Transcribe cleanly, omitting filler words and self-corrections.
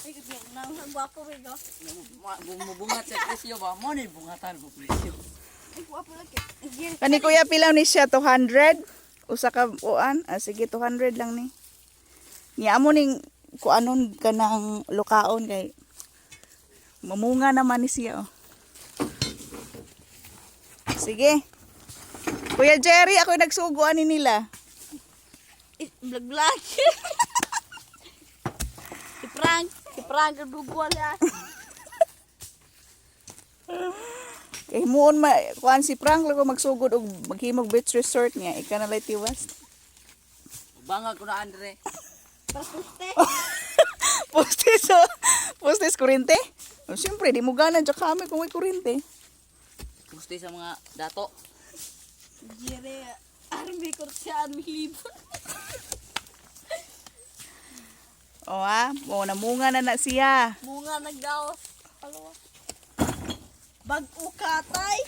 Ay, nang gwapo rin ko. Bumubungat sa presyo ba? Mo ni bungatan mo presyo. Ay, gwapo lagi. Kani kuya pilaw ni siya 200. Usa ka uan. Ah, sige 200 lang ni. Niya mo ning kuanon ka ng lukaon kay mamunga naman ni siya oh. Sige. Kuya Jerry, ako nagsuguan ni nila. Vlog-vlog. Si Frank, duguan yan. Kay muon kuan si Frank lago magsugod og maghimog beach resort niya. Ika na lay tiwas. Bangag ko na Andre. Perpuste. Postes kurente. Oh, siyempre di mo gana dyan kami kung may kurente. Gusto sa mga dato. Jere, army ko siya, army libon. O namunga na siya. Bunga nagdaos. Bag-o katay.